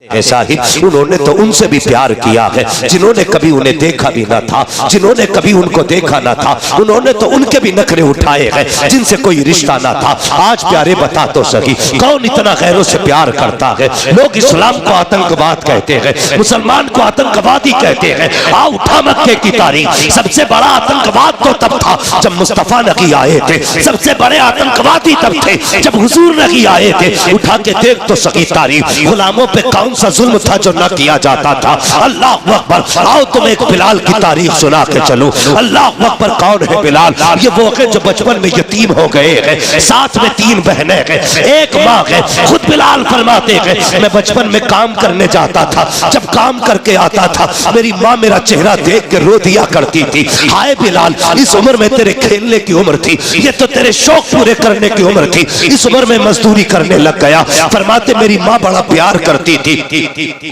ऐसा ही उन्होंने तो उनसे भी प्यार किया है जिन्होंने कभी उन्हें देखा भी ना था, जिन्होंने कभी उनको देखा ना था। उन्होंने तो उनके भी नखरे उठाए हैं जिनसे कोई रिश्ता ना था। आज प्यारे बता तो सही, कौन इतना गैरों से प्यार करता है? लोग इस्लाम को आतंकवाद कहते हैं, मुसलमान को आतंकवादी कहते हैं। आ उठा मक्के की तारीख, सबसे बड़ा आतंकवाद तो तब था जब मुस्तफा नबी आए थे। सबसे बड़े आतंकवादी तब थे जब हुजूर नबी आए थे। उठा के देख तो सही तारीख, गुलामों पे कौन सा जुल्म था जो ना किया जाता था। अल्लाह अकबर। आओ तुम एक बिलाल की तारीख सुना के चलो। अल्लाह अकबर। कौन है बिलाल? ये वो है जो बचपन में यतीम हो गए हैं, साथ में 3 बहनें हैं, एक माँ है। खुद बिलाल फरमाते हैं मैं बचपन में काम करने जाता था, जब काम करके आता था मेरी माँ मेरा चेहरा देख के रो दिया करती थी। हाय बिलाल, इस उम्र में तेरे खेलने की उम्र थी, ये तो तेरे शौक पूरे करने की उम्र थी। इस उम्र में मजदूरी करने लग गया। फरमाते मेरी माँ बड़ा प्यार करती थी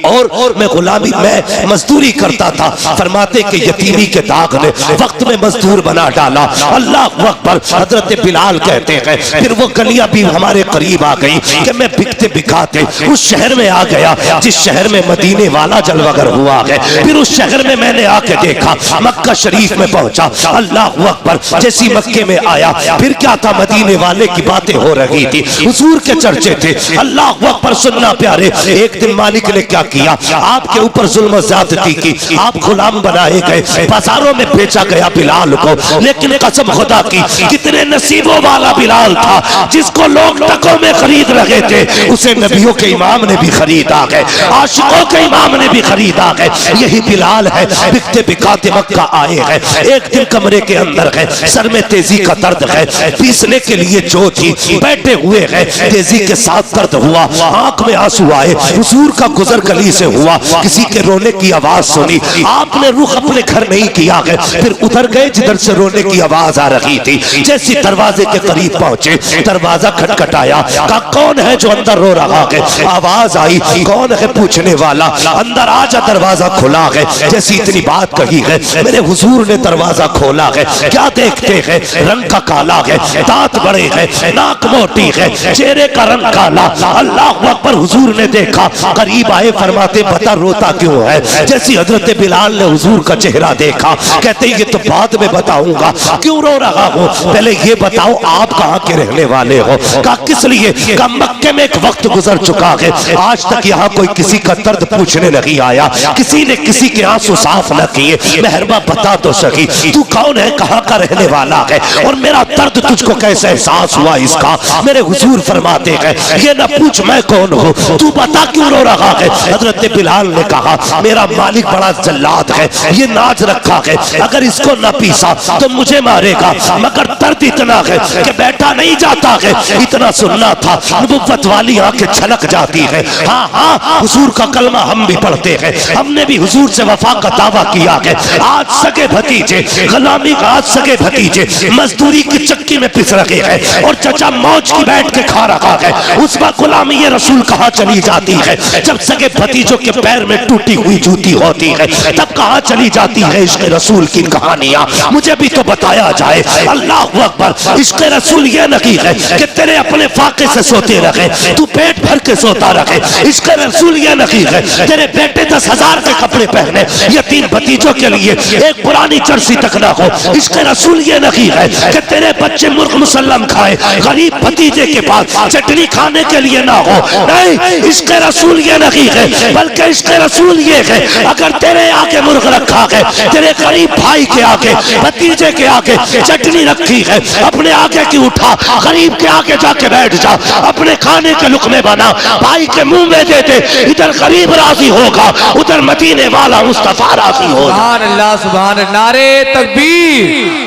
और मैं गुलामी में मजदूरी करता था। फरमाते कि यतीमी के दाग ने वक्त में मजदूर बना डाला। अल्लाह अकबर। हजरत बिलाल कहते हैं फिर वो गलियां भी हमारे करीब आ गई कि मैं बिकते बिकाते उस शहर में आ गया जिस शहर में मदीने वाला जलवागर हुआ है। फिर उस शहर में मैंने आके देखा, मक्का शरीफ में पहुंचा। अल्लाह अकबर। जैसी मक्के में आया फिर क्या था, मदीने वाले की बातें हो रही थी, हुजूर के चर्चे थे। अल्लाह अकबर। सुनना प्यारे, एक दिन मालिक ने क्या किया, आपके ऊपर जुल्म ज्यादती की, आप गुलाम बनाए गए, बाजारों में बेचा गया बिलाल को। लेकिन कसम खुदा की, कितने नसीबों वाला बिलाल था जिसको लोग टकों में खरीद रहे थे, उसे नबियों के इमाम ने भी खरीदा है, आशिकों के इमाम ने भी खरीदा है। यही बिलाल है, बिकते बिकाते मक्का आए हैं। एक दिन कमरे के अंदर है, सर में तेजी का दर्द है, पीसने के लिए जो थी बैठे हुए हैं, तेजी के साथ दर्द हुआ, आंख में आंसू आए। हुजूर का गुजर गली से हुआ, किसी के रोने की आवाज सुनी, आपने रुख अपने घर नहीं किया है, फिर उधर गए जिधर से रोने की आवाज आ रही थी। जैसे दरवाजे के करीब पहुंचे, दरवाजा खटखटाया, कहा कौन है जो अंदर रो रहा है? आवाज आई, कौन है पूछने वाला? अंदर आजा, दरवाजा खुला है। जैसी इतनी बात कही है, मेरे हुजूर ने दरवाजा खोला है। क्या देखते हैं? रंग का काला है, दांत बड़े हैं, नाक मोटी है, चेहरे का रंग काला। अल्लाह अकबर। हुजूर ने देखा, करीब आए, फरमाते बता रोता क्यों है? जैसी हजरत बिलाल ने हुजूर का चेहरा देखा, कहते ये तो बाद में बताऊंगा, क्यों रो रहा हो, पहले ये बताओ आप कहाँ के रहने वाले हो? कहा किस लिए? कहा मक्के में एक वक्त गुजर चुका है, आज तक यहाँ कोई किसी का दर्द पूछने नहीं आया, किसी ने किसी के आंसू साफ न किए। मेहरबा बता तो सही, तू कौन है, कहाँ का रहने वाला है, और मेरा दर्द तुझको कैसे एहसास हुआ इसका? मेरे हुजूर फरमाते हैं ये न पूछ मैं कौन हूँ, तू बता क्यों रो रहा है? हजरत बिलाल ने कहा मेरा मालिक बड़ा जल्लाद है, ये नाच रखा है, अगर इसको न पीसा तो मुझे मारेगा, मगर दर्द इतना है कि बैठा नहीं जाता है। इतना सुनना था, नबुव्वत वाली आंखें छलक जाती है। हाँ हाँ, हुजूर का कलमा हम भी पढ़ते हैं, हमने भी हुजूर से वफा का दावा किया है। आज सगे भतीजे, गुलामी का आज सगे भतीजे मजदूरी की चक्की में पिस रहे हैं और चचा मौज की बैठ के खा रहा है। उस वक्त गुलामी ये रसूल कहाँ चली जाती है? जब सगे भतीजों के पैर में टूटी हुई जूती होती है, तब कहाँ चली जाती है इश्क़ रसूल की कहानियां? मुझे भी तो बताया जाए। अल्लाह अकबर। इश्क़ रसूल ये नहीं है कि तेरे अपने फाके से सोते रहे, तू पेट भर के सोता रहे। इश्क़ रसूल ये नहीं है तेरे बेटे 10,000 के कपड़े पहने, यतीम भतीजों के लिए एक पुरानी जर्सी तक ना हो। इश्क़ रसूल ये नहीं है कि तेरे बच्चे मुर्ग मुसल्लम खाए, गरीब भतीजे के पास चटनी खाने के लिए ना हो। नहीं, इश्क़ रसूल ये नहीं है, बल्कि इश्क़ रसूल ये है अगर तेरे आगे मुर्ग रखा है, तेरे गरीब भाई के आगे, भतीजे के आगे चटनी रखी है, अपने आगे की उठा, गरीब के आगे जाके बैठ जा, अपने खाने के लुकमे बना, भाई के मुंह में दे दे। इधर गरीब राजी होगा, उधर मदीने वाला मुस्तफा राजी होगा। सुभान अल्लाह, सुभान अल्लाह। नारे तकबीर,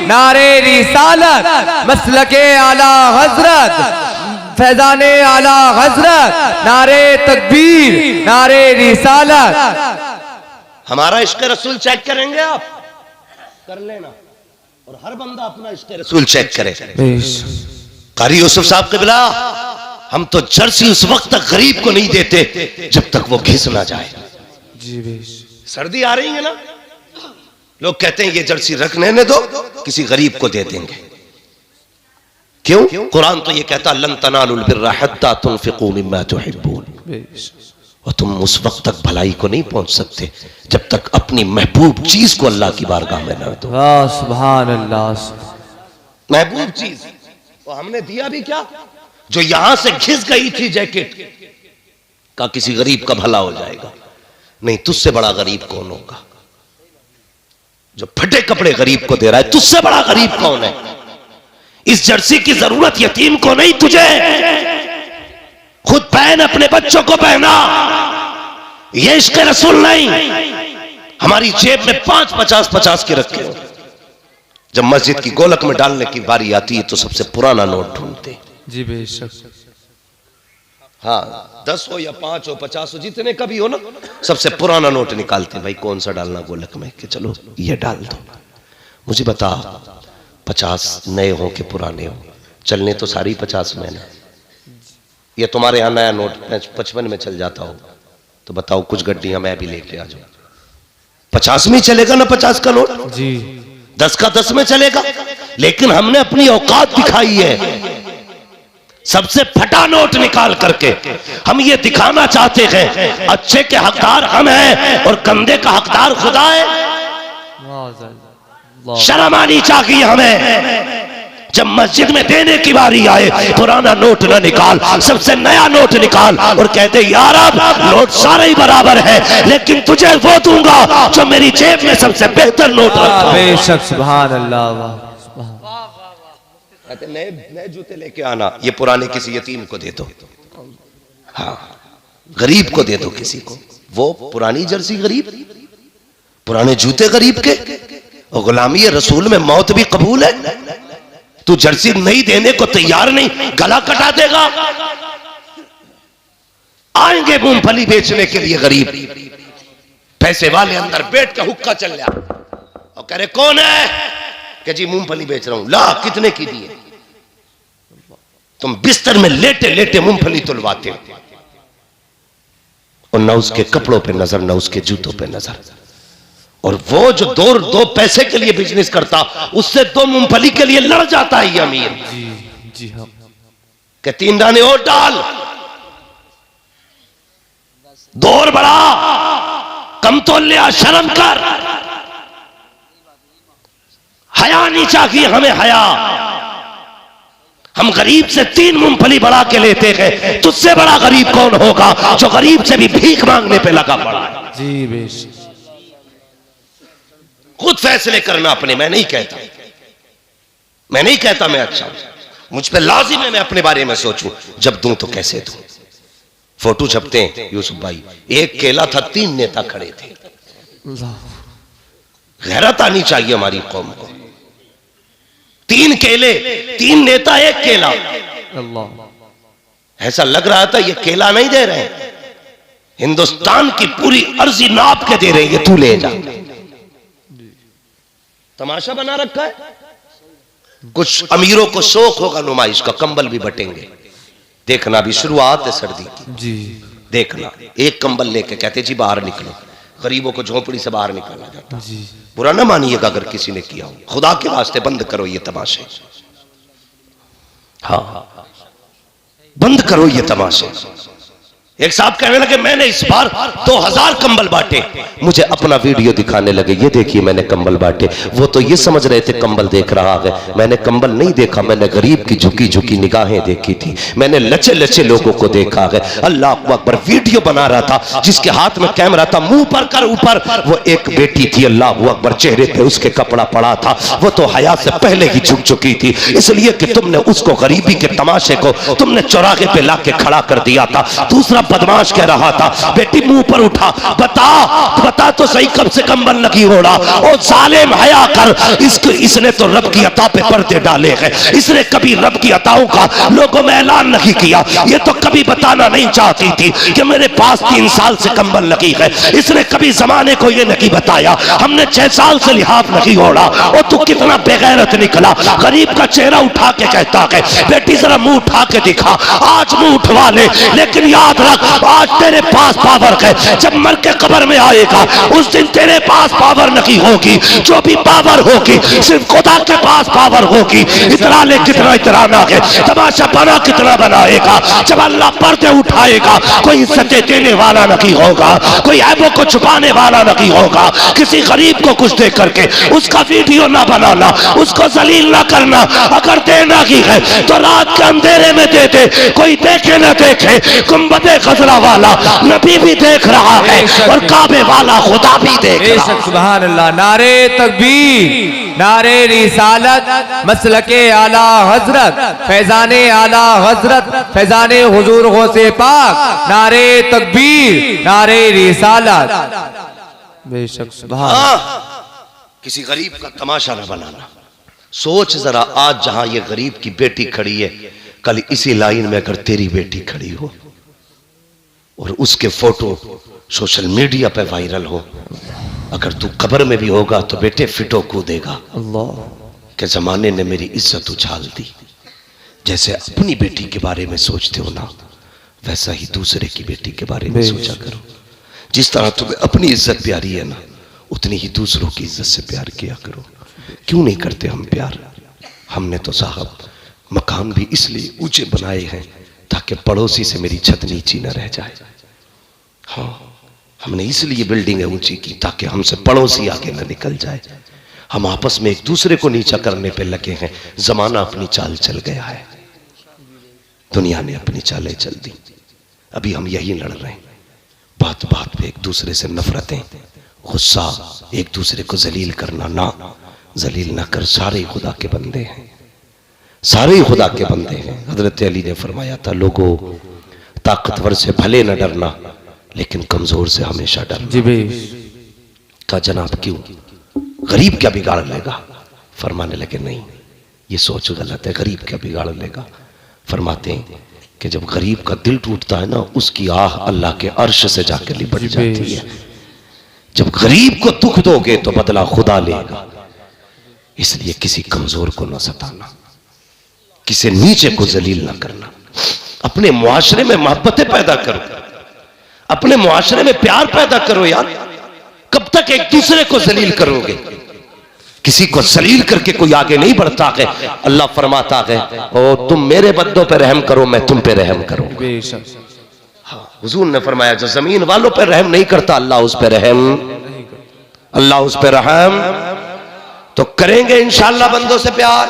नारे रिसालत, मसलके आला हजरत, फैजाने आला हजरत, नारे तकबीर, नारे रिसालत। हमारा इश्क़ रसूल चेक करेंगे आप? कर लेना, और हर बंदा अपना इश्क़ रसूल चेक करे। कारी यूसुफ साहब क़िबला, हम तो जर्सी उस वक्त तक गरीब को नहीं देते जब तक वो घिस ना जाए। जी सर्दी आ रही है ना, लोग कहते हैं ये जर्सी रखने ने दो, किसी गरीब को दे देंगे। क्यों? कुरान तो ये कहता लन तनालुल बिर्रा हत्ता तुनफिकू मिम्मा तुहिब्बून। और तुम उस वक्त तक भलाई को नहीं पहुंच सकते जब तक अपनी महबूब चीज को अल्लाह की बारगाह में न दो। वाह सुभान अल्लाह। महबूब चीज और हमने दिया भी क्या, जो यहां से घिस गई थी जैकेट का किसी गरीब का भला हो जाएगा। नहीं, तुझसे बड़ा गरीब कौन होगा? जो फटे कपड़े गरीब को दे रहा है, तुझसे बड़ा गरीब कौन है? इस जर्सी की जरूरत यतीम को नहीं, तुझे। खुद पहन, अपने बच्चों को पहना। ये इश्क रसूल नहीं। हमारी जेब में 5-50 के रखे हो। जब मस्जिद की गोलक में डालने की बारी आती है तो सबसे पुराना नोट ढूंढते। जी बेशक। हाँ, 10 हो या 5 हो 50 हो, जितने का भी हो ना, सबसे पुराना नोट निकालते। भाई कौन सा डालना गोलक में? कि चलो ये डाल दो। मुझे बता, 50 नए हो कि पुराने हो? चलने तो सारी 50 में ना। ये तुम्हारे यहाँ नया नोट 55 में चल जाता हो तो बताओ, कुछ गड्डियां मैं भी लेके आ जाऊं। 50 में चलेगा ना 50 का नोट? जी। 10 का 10 में चलेगा। लेकिन हमने अपनी औकात दिखाई है। सबसे फटा नोट निकाल करके हम ये दिखाना चाहते हैं अच्छे के हकदार हम हैं और गंदे का हकदार खुदा है। शर्म आनी चाहिए हमें। जब मस्जिद में देने की बारी आए, पुराना नोट ना निकाल, सबसे नया नोट निकाल और कहते यार अब नोट सारे ही बराबर है, लेकिन तुझे वो दूंगा जो मेरी जेब में सबसे बेहतर नोट रखता है। बेशक सुभान अल्लाह। कहते नए जूते लेके आना, ये पुराने किसी यतीम को दे दो। हाँ, गरीब को दे दो किसी को। वो पुरानी जर्सी गरीब, पुराने जूते गरीब के। और गुलामी रसूल में मौत भी कबूल है। तू जर्सी नहीं देने को तैयार नहीं, गला कटा देगा। आएंगे मूंगफली बेचने के लिए गरीब, पैसे वाले अंदर बैठ के हुक्का चल रहा और कह रहे कौन है? कि जी मूंगफली बेच रहा हूं। ला, कितने की दी है? तुम बिस्तर में लेटे लेटे मूंगफली तुलवाते हो और न उसके कपड़ों पे नजर, न उसके जूतों पे नजर। और वो जो दो पैसे के लिए बिजनेस करता, उससे 2 मूंगफली के लिए लड़ जाता है ये अमीर। जी जी हाँ। कि 3 दाने और डाल, 2 और बढ़ा, कम तो लिया, शर्म कर। हया नहीं चाहिए हमें, हया। हम गरीब से 3 मूंगफली बढ़ा के लेते हैं। तुझसे बड़ा गरीब कौन होगा जो गरीब से भी भीख मांगने पे लगा पड़ा है? जी बेशक। खुद फैसले करना अपने। मैं नहीं कहता, मैं नहीं कहता मैं अच्छा हूं। मुझ पे लाजिम है मैं अपने बारे में सोचूं। जब दूं तो कैसे दूं? फोटो छपते हैं यूसुफ भाई, एक केला था, 3 नेता खड़े थे। गैरत आनी चाहिए हमारी कौम को। 3 केले, 3 नेता, 1 केला। अल्लाह। ऐसा लग रहा था ये केला नहीं दे रहे हैं, हिंदुस्तान की पूरी अर्जी नाप के दे रहे हैं, ये तू ले जा। तमाशा बना रखा है। कुछ अमीरों को शौक होगा नुमाइश का, कंबल भी बटेंगे। देखना, भी शुरुआत है सर्दी की। जी। देखना, एक कंबल लेके कहते जी बाहर निकलो। गरीबों को झोपड़ी से बाहर निकाला जाता। जी। बुरा ना मानिएगा अगर किसी ने किया हो, खुदा के वास्ते बंद करो ये तमाशे। हाँ, बंद करो ये तमाशे। एक साहब कहने लगे मैंने इस बार 2000 कंबल बांटे। मुझे अपना वीडियो दिखाने लगे, ये देखिए मैंने कंबल बांटे। वो तो ये समझ रहे थे कंबल देख रहा है, मैंने कंबल नहीं देखा, मैंने गरीब की झुकी झुकी निगाहें देखी थी। मैंने लचे लचे लोगों को देखा है। अल्लाह अकबर, वीडियो बना रहा था, जिसके हाथ में कैमरा था, मुंह पर कर ऊपर, वो एक बेटी थी। अल्लाह अकबर, चेहरे पे उसके कपड़ा पड़ा था, वो तो हया से पहले ही झुक चुकी थी, इसलिए कि तुमने उसको गरीबी के तमाशे को तुमने चौराहे पे ला के खड़ा कर दिया था। दूसरा बदमाश कह रहा था बेटी मुंह पर उठा, बता तो सही कब से कंबल लगी हो रहा। ओ जालिम, हया कर। इसने तो रब की अता पे पर्दे डाले हैं। इसने कभी रब की अताओं का लोगों में ऐलान नहीं किया। ये तो कभी बताना नहीं चाहती थी कि मेरे पास 3 साल से कंबल लगी है। इसने कभी जमाने को ये नहीं बताया हमने 6 साल से लिहाफ नहीं ओढ़ा। और तू कितना बेगैरत निकला। गरीब का चेहरा उठा के कहता है बेटी जरा मुंह उठा के दिखा। आज मुंह उठवा ले, लेकिन याद रख आज तेरे पास पावर है, जब मर के कब्र में आएगा उस दिन तेरे पास पावर नहीं होगी, जो भी पावर होगी सिर्फ खुदा के पास पावर होगी। इतना ले कितना इतराना है, तमाशा बना कितना बनाएगा। जब अल्लाह पर्दे उठाएगा कोई इज्जतें देने वाला नहीं होगा, कोई ऐबों को छुपाने वाला नहीं होगा। किसी गरीब को कुछ दे करके उसका वीडियो ना बनाना, उसको जलील ना करना। अगर देना ही है तो रात के अंधेरे में दे दे, कोई देखे ना देखे। गुंबदे खजरा वाला नबी भी देख रहा है और काबे वाला खुदा भी देख रहा है। सुभान अल्लाह। नारे तकबीर, नारे रिसालत, मसलके आला हजरत, फैजाने आला हजरत, फैजाने हुजूर गौसे पाक। नारे तकबीर, नारे रिसालत। बेशक सुभान। किसी गरीब का तमाशा न बनाना। सोच जरा, आज जहां ये गरीब की बेटी खड़ी है, कल इसी लाइन में अगर तेरी बेटी खड़ी हो और उसके फोटो सोशल मीडिया पे वायरल हो, अगर तू कब्र में भी होगा तो बेटे फिटो कूदेगा अल्लाह के जमाने ने मेरी इज्जत उछाल दी। जैसे अपनी बेटी के बारे में सोचते हो ना, वैसा ही दूसरे की बेटी के बारे में सोचा करो। जिस तरह तुम्हें अपनी इज्जत प्यारी है ना, उतनी ही दूसरों की इज्जत से प्यार किया करो। क्यों नहीं करते हम प्यार? हमने तो साहब मकान भी इसलिए ऊंचे बनाए हैं ताकि पड़ोसी से मेरी छत नीची न रह जाए। हाँ, हमने इसलिए बिल्डिंगें ऊंची की ताकि हमसे पड़ोसी आगे न निकल जाए। हम आपस में एक दूसरे को नीचा करने पे लगे हैं। जमाना अपनी चाल चल गया है, दुनिया ने अपनी चालें चल दी। अभी हम यही लड़ रहे हैं, बात बात पे एक दूसरे से नफरतें, गुस्सा, एक दूसरे को जलील करना। ना, जलील ना कर, सारे खुदा के बंदे हैं, सारे खुदा के बंदे हैं। हजरत अली ने फरमाया था, लोगों ताकतवर से भले न डरना लेकिन कमजोर से हमेशा डरना। जी बे। कहा जनाब क्यों, गरीब क्या बिगाड़ लेगा? फरमाने लगे नहीं, ये सोच गलत है। गरीब क्या बिगाड़ लेगा? फरमाते हैं कि जब गरीब का दिल टूटता है ना, उसकी आह अल्लाह के अर्श से जाकर लिपट जाती है। जब गरीब को दुख दोगे तो बदला खुदा लेगा। इसलिए किसी कमजोर को न सताना, किसी नीचे को जलील न करना। अपने मुआशरे में मोहब्बतें पैदा करो, अपने मुआशरे में प्यार पैदा करो। यार कब तक एक दूसरे को जलील करोगे? किसी को जलील करके कोई आगे नहीं बढ़ता है। अल्लाह फरमाता है, ओ तुम मेरे बंदों पे रहम करो, मैं तुम पे रहम करूंगा। हाँ, हुजूर ने फरमाया, जो जमीन वालों पे रहम नहीं करता अल्लाह उस पे रहम, अल्लाह उस पे रहम तो करेंगे इंशाअल्लाह बंदों से प्यार।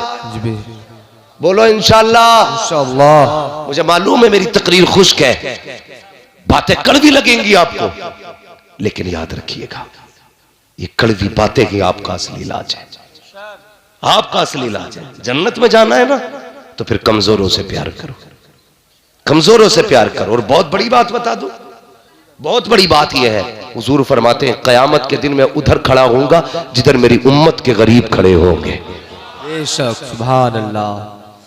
बोलो इंशाअल्लाह। इंशाअल्लाह। मुझे मालूम है मेरी तकरीर खुश्क है, बातें कड़वी लगेंगी आपको, लेकिन याद रखिएगा ये कड़वी बातें ही आपका असली इलाज है, आपका असली इलाज है। जन्नत में जाना है ना, तो फिर कमजोरों से प्यार करो, कमजोरों से प्यार करो। और बहुत बड़ी बात बता दूं, बहुत बड़ी बात यह है, हुजूर फरमाते हैं क़यामत के दिन मैं उधर खड़ा होऊंगा जिधर मेरी उम्मत के गरीब खड़े होंगे। बेशक सुभान अल्लाह।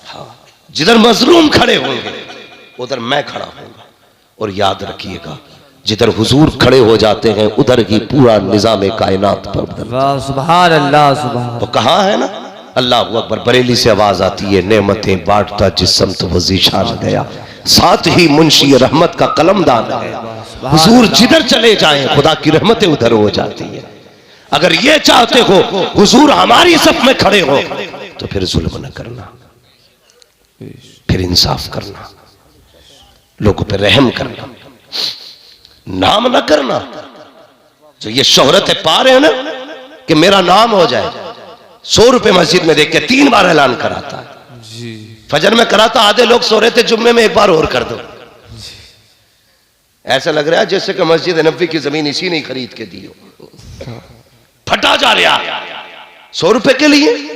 हाँ, जिधर मजलूम खड़े होंगे उधर मैं खड़ा होऊंगा। और याद रखिएगा, जिधर हुजूर खड़े हो जाते हैं उधर ही पूरा निजाम कायनात पर बदलता। सुभान अल्लाह। सुभान। तो कहा है ना, अल्लाह अकबर, बरेली से आवाज आती है, नेमतें बांटता जिस्म तो वो ज़ीशान गया, साथ ही मुंशी रहमत का कलमदान गया। हुजूर जिधर चले जाएं खुदा की रहमतें उधर हो जाती है। अगर ये चाहते हो हुजूर हमारी सफ में खड़े हो तो फिर जुल्म न करना, फिर इंसाफ करना, लोगों पे रहम करना, नाम न करना। जो ये शोहरत पा रहे हैं ना कि मेरा नाम हो जाए, 100 रुपए मस्जिद में देख के 3 बार ऐलान कराता है। फजर में कराता, आधे लोग सो रहे थे, जुम्मे में 1 बार और कर दो। ऐसा लग रहा है जैसे कि मस्जिद नबवी की जमीन इसी ने खरीद के दी हो। फटा जा रहा 100 रुपए के लिए।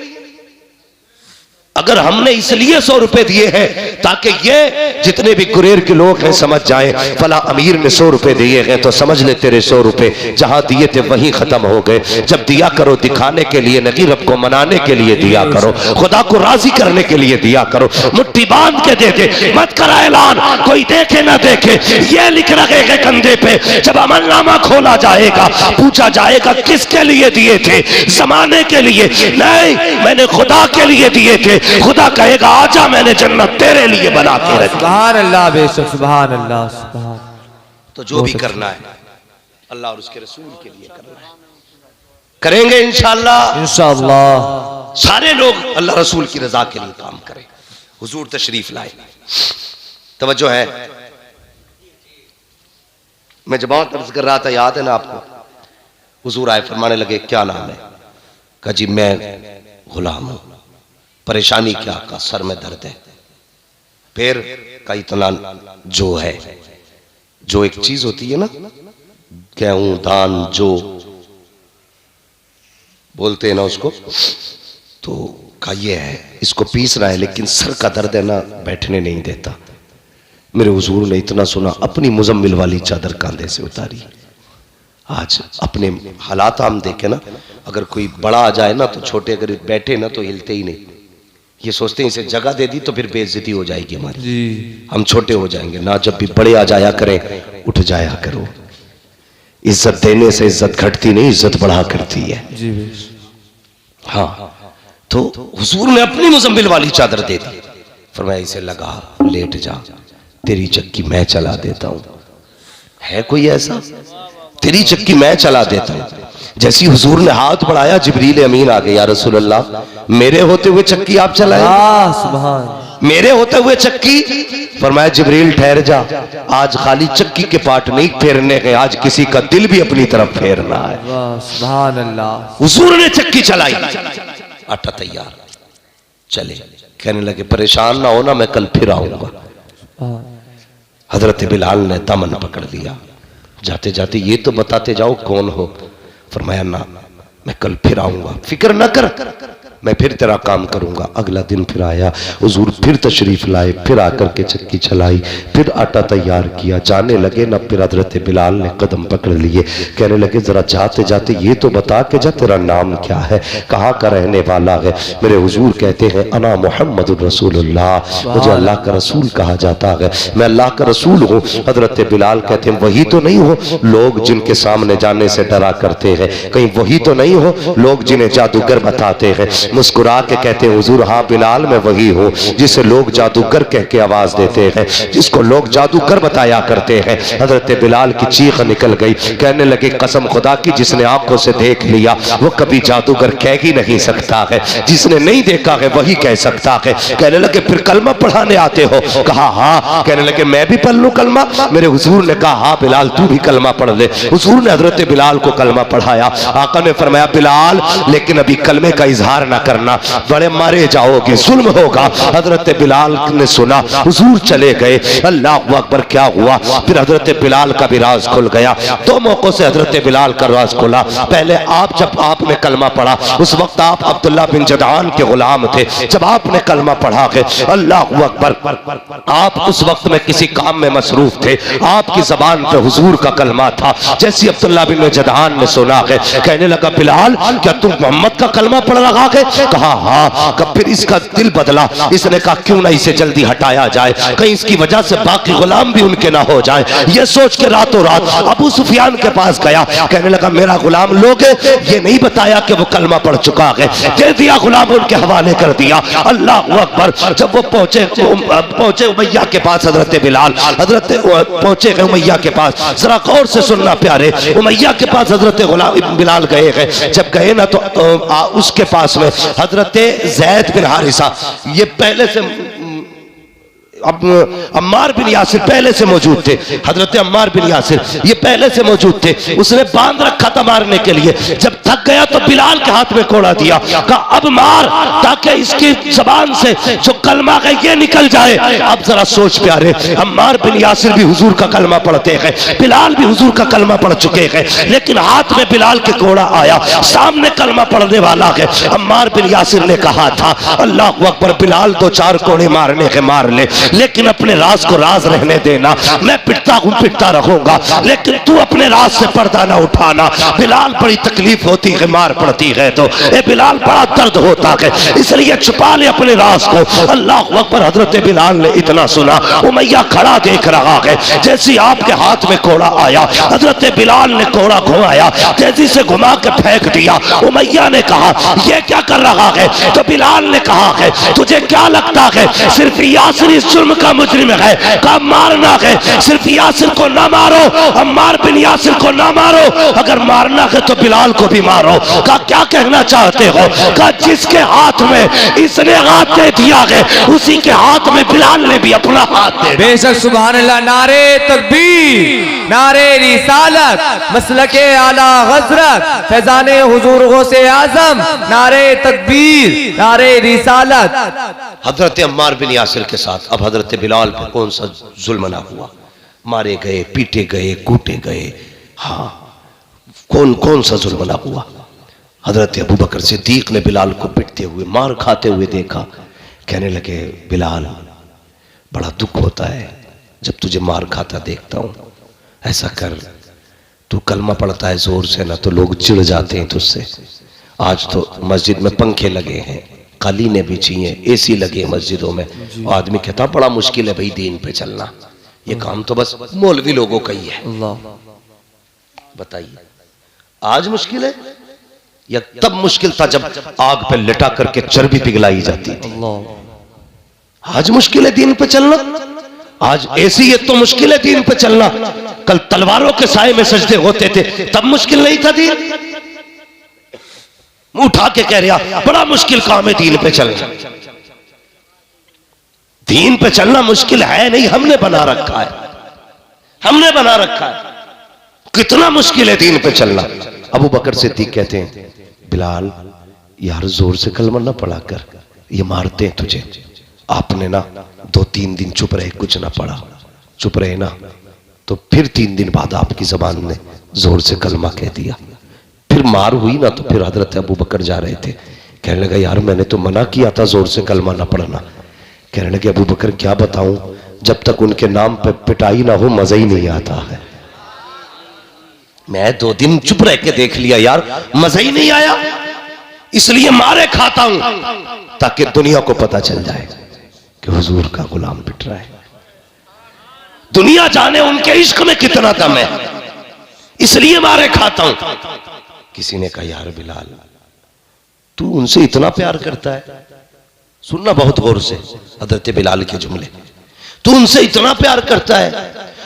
अगर हमने इसलिए 100 रुपए दिए हैं ताकि ये जितने भी गुरेर के लोग हैं समझ जाएं, फला अमीर ने 100 रुपए दिए हैं तो समझ ले तेरे 100 रुपए जहां दिए थे वहीं खत्म हो गए। जब दिया करो दिखाने के लिए नहीं, रब को मनाने के लिए दिया करो, खुदा को राजी करने के लिए दिया करो। मुट्ठी बांध के दे दे, मत करा ऐलान, कोई देखे ना देखे। ये लिख रखेगा कंधे पे, जब अमलनामा खोला जाएगा पूछा जाएगा किसके लिए दिए थे? जमाने के लिए नहीं, मैंने खुदा के लिए दिए थे। खुदा कहेगा आजा मैंने जन्नत तेरे लिए बना के रखी। सुभान अल्लाह। बेशक सुभान अल्लाह। सुभान। तो जो भी करना है अल्लाह और उसके रसूल के लिए करना है, करेंगे इंशाअल्लाह। इंशाअल्लाह सारे लोग अल्लाह रसूल की रजा के लिए काम करें। हुजूर तशरीफ लाए, तवज्जो है। मैं जमात अर्ज कर रहा था, याद है ना आपको? हुजूर आए, फरमाने लगे क्या नाम है? कहा जी मैं गुलाम हूं। परेशानी क्या? का सर में दर्द है। फिर का इतना जो है, जो एक चीज होती है ना, गेहूं धान जो बोलते हैं ना उसको, तो का ये है, इसको पीस रहा है लेकिन सर का दर्द है ना, बैठने नहीं देता। मेरे हुजूर ने इतना सुना, अपनी मुजम्मिल वाली चादर कांधे से उतारी। आज अपने हालात हम देखे ना, अगर कोई बड़ा आ जाए ना तो छोटे अगर बैठे ना तो हिलते ही नहीं। ये सोचते हैं इसे जगह दे दी तो फिर बेइज्जती हो जाएगी हमारी जी, हम छोटे हो जाएंगे ना। जब भी बड़े आ जाया करें, उठ जाया करो। इज्जत देने से इज्जत घटती नहीं, इज्जत बढ़ा करती है जी। हाँ, तो हुजूर ने अपनी मुजम्मिल वाली चादर दे दी। फरमाया इसे लगा, लेट जा, तेरी चक्की मैं चला देता हूं। है कोई ऐसा? तेरी चक्की मैं चला देता हूं। जैसी हुजूर ने हाथ बढ़ाया, जिब्रील अमीन आ गए, या रसूल अल्लाह, मेरे होते हुए चक्की आप चलाए? सुभान। मेरे होते हुए चक्की? फरमाया जिब्रील ठहर जा, आज खाली चक्की के पार्ट नहीं फेरने हैं, आज किसी का दिल भी अपनी तरफ फेरना है। सुभान अल्लाह। हुजूर ने चक्की चलाई, आटा तैयार, चले। कहने लगे परेशान ना हो ना, मैं कल फिर आऊंगा। हजरत बिलाल ने दामन पकड़ लिया, जाते जाते ये तो बताते जाओ कौन हो। फरमाया ना, मैं कल फिर आऊंगा, फिक्र न कर, मैं फिर तेरा काम करूंगा। अगला दिन फिर आया, हुजूर फिर तशरीफ लाए, फिर आकर के चक्की चलाई, फिर आटा तैयार किया। जाने लगे ना, फिर हजरत बिलाल ने कदम पकड़ लिए। कहने लगे जरा जाते जाते ये तो बता के जा, तेरा नाम क्या है, कहाँ का रहने वाला है? मेरे हुजूर कहते हैं अना मुहम्मदुर रसूलुल्लाह, मुझे अल्लाह का रसूल कहा जाता है, मैं अल्लाह का रसूल हूँ। हजरत बिलाल कहते हैं वही तो नहीं हो लोग जिनके सामने जाने से डरा करते हैं, कहीं वही तो नहीं हो लोग जिन्हें जादूगर बताते हैं? मुस्कुरा के कहते हैं हुजूर हाँ बिलाल मैं वही हूँ जिसे लोग जादूगर कह के आवाज देते हैं, जिसको लोग जादूगर बताया करते हैं। हजरत बिलाल की चीख निकल गई, कहने लगे कसम खुदा की, जिसने आंखों से देख लिया वो कभी जादूगर कह ही नहीं सकता है, जिसने नहीं देखा है वही कह सकता है। कहने लगे फिर कलमा पढ़ाने आते हो? कहा हाँ। कहने लगे मैं भी पढ़ लूं कलमा? मेरे हुजूर ने कहा हाँ बिलाल तू भी कलमा पढ़ ले। हुजूर ने हजरत बिलाल को कलमा पढ़ाया। आका ने फरमाया बिलाल लेकिन अभी कलमे का इजहार ना करना, बड़े मारे जाओगे, जुल्म होगा। हजरत बिलाल ने सुना, हुजूर चले गए। अल्लाह अकबर, क्या हुआ? फिर हजरत बिलाल का भी राज खुल गया। दो मौकों से हजरत बिलाल का राज खुला। पहले आप जब आपने कलमा पढ़ा उस वक्त आप अब्दुल्ला बिन जदान के गुलाम थे। जब आपने कलमा पढ़ा के अल्लाह अकबर, आप उस वक्त में किसी काम में मसरूफ थे, आपकी जबान पे हुजूर का कलमा था। जैसे अब्दुल्ला बिन जदान ने सुना है, कहने लगा बिलाल क्या तुम मोहम्मद का कलमा पढ़ रहा है? कहा हाँ। कब फिर इसका दिल बदला, इसने कहा क्यों ना इसे जल्दी हटाया जाए, कहीं इसकी वजह से बाकी गुलाम भी उनके ना हो जाए। ये सोच के रातों रात अबू सुफियान के पास गया। कहने लगा मेरा गुलाम लोगे? ये नहीं बताया कि वो कलमा पढ़ चुका है, दे दिया, गुलाम उनके हवाले कर दिया। अल्लाह अकबर। जब वो पहुंचे उमैया के पास, हजरत बिलाल हजरत पहुंचे उमैया के पास। जरा गौर से सुनना प्यारे, उमैया के पास हजरत बिलाल गए हैं। जब गए ना तो उसके पास में हजरत ज़ैद बिन हारिसा, ये पहले से अब अम्मार बिन यासिर पहले से मौजूद थे। हजरत अम्मार बिन यासिर ये पहले से मौजूद थे। उसने बांध रखा था मारने के लिए। जब थक गया तो बिलाल के हाथ में कोड़ा दिया, कहा अब मार ताकि इसकी जबान से जो कलमा है ये निकल जाए। अब जरा सोच प्यारे, अम्मार बिन यासिर भी हुजूर का कलमा पढ़ते हैं, बिलाल भी हुजूर का कलमा पढ़ चुके हैं, लेकिन हाथ में बिलाल के कोड़ा आया, सामने कलमा पढ़ने वाला है। अम्मार बिन यासिर ने कहा था अल्लाह अकबर, बिलाल तो चार कोड़े मारने के मार ले, लेकिन अपने राज को राज रहने देना। मैं पिटता हूं पिटता रहूंगा, लेकिन तू अपने राज से पर्दा ना उठाना। बिलाल बड़ी तकलीफ होती है मार पड़ती है तो, ए बिलाल बड़ा दर्द होता है, इसलिए छुपा ले अपने राज को। अल्लाह अकबर। हजरत बिलाल ने इतना सुना, उमैया खड़ा देख रहा है। जैसे आपके हाथ में कोड़ा आया, हजरत बिलाल ने कोड़ा घुमाया, तेजी से घुमा के फेंक दिया। उमैया ने कहा ये क्या कर रहा है? तो बिलाल ने कहा है तुझे क्या लगता है सिर्फ यासिर इस जुर्म का मुजरिम है, कहा मारना है, सिर्फ यासिर को ना मारो, अम्मार बिन यासिर को ना मारो, अगर मारना है तो बिलाल को भी मारो। कहा क्या कहना चाहते हो? कहा जिसके हाथ में इसने हाथ दे दिया है उसी के हाथ में बिलाल ने भी अपना हाथ दे। बेशक सुभान अल्लाह। नारे तकबीर, नारे रिसालत, मसलके आला हजरत, फैजाने हुजूर गौसे आजम, नारे तकबीर, नारे रिसालत। हजरत अम्मार बिन यासिर के साथ अब हजरत बिलाल पे कौन सा जुल्म ना हुआ? मारे गए, पीटे गए, कूटे गए। हाँ, कौन कौन सा जुल्म ना हुआ? हजरत अबू बकर सिद्दीक ने बिलाल को पिटते हुए, मार खाते हुए देखा। कहने लगे बिलाल, बड़ा दुख होता है जब तुझे मार खाता देखता हूं। ऐसा कर, तू कलमा पढ़ता है जोर से ना तो लोग चिढ़ जाते हैं तुझसे। आज तो मस्जिद में पंखे लगे हैं, कालीनें बिछी हैं, एसी लगे मस्जिदों में। आदमी कहता बड़ा मुश्किल है भाई दीन पे चलना, ये काम तो बस मौलवी लोगों का ही है। बताइए आज मुश्किल है या तब मुश्किल था जब आग पे लिटा करके चर्बी पिघलाई जाती थी? आज मुश्किल है दीन पे चलना। आज एसी है तो मुश्किल है दीन पे चलना। कल तलवारों के साए में सजदे होते थे, तब मुश्किल नहीं था दीन। मुंह उठा के कह रहा बड़ा मुश्किल काम है दीन पे चलना। दीन पे चलना मुश्किल है नहीं, हमने बना रखा है, हमने बना रखा है। कितना मुश्किल है दीन पे चलना। अबू बकर सिद्दीक कहते हैं बिलाल यार जोर से कलमा ना पढ़ा कर, ये मारते हैं तुझे। आपने ना 2-3 दिन चुप रहे, कुछ ना पढ़ा, चुप रहे ना, तो फिर 3 दिन बाद आपकी जबान ने जोर से कलमा कह दिया। फिर मार हुई ना तो फिर हजरत अबू बकर जा रहे थे, कहने लगा यार मैंने तो मना किया था जोर से कलमा ना पढ़ना। कहने लगे अबू बकर क्या बताऊं, जब तक उनके नाम पे पिटाई ना हो मजा ही नहीं आता है। मैं 2 दिन चुप रह के देख लिया यार, मजा ही नहीं आया, इसलिए मारे खाता हूं ताकि दुनिया को पता चल जाए कि हुजूर का गुलाम पिट रहा है। दुनिया जाने उनके इश्क में कितना दम है, इसलिए मारे खाता हूं। किसी ने कहा यार बिलाल तू उनसे इतना प्यार करता है, सुनना बहुत गौर से हजरत बिलाल के जुमले, तू उनसे इतना प्यार करता है,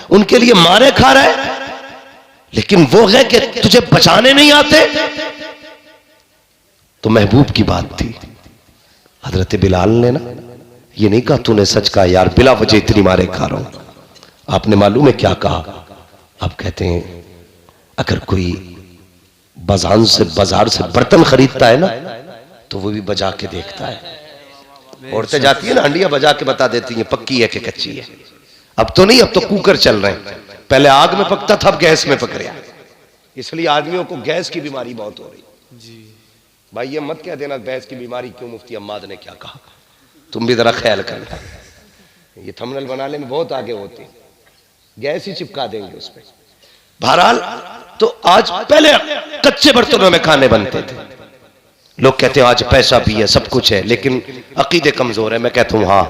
उनके लिए मारे खा रहा है, लेकिन वो है कि तुझे बचाने नहीं आते। तो महबूब की बात थी। हजरत बिलाल ने ना ये नहीं कहा तूने सच कहा यार बिला वजह इतनी मारे खा रहा हूं। आपने मालूम है क्या कहा? आप कहते हैं अगर कोई बाजार से बर्तन खरीदता है ना तो वो भी बजा के देखता है। औरतें जाती है ना हंडिया बजा के बता देती हैं पक्की है कि कच्ची है। अब तो नहीं, अब तो कुकर चल रहे हैं, पहले आग में पकता था, अब गैस में पक रहा है। इसलिए आदमियों को गैस की बीमारी बहुत हो रही जी। भाई ये मत कह देना गैस की बीमारी क्यों, मुफ्ती अम्माद ने क्या कहा, तुम भी जरा ख्याल करना। ये थंबनेल बनाने में बहुत आगे होते हैं, गैस ही चिपका देंगे उस पर। बहरहाल तो आज पहले कच्चे बर्तनों में खाने बनते थे। लोग कहते हैं आज पैसा भी है सब कुछ है लेकिन अकीदे कमजोर है। मैं कहता हूं हाँ,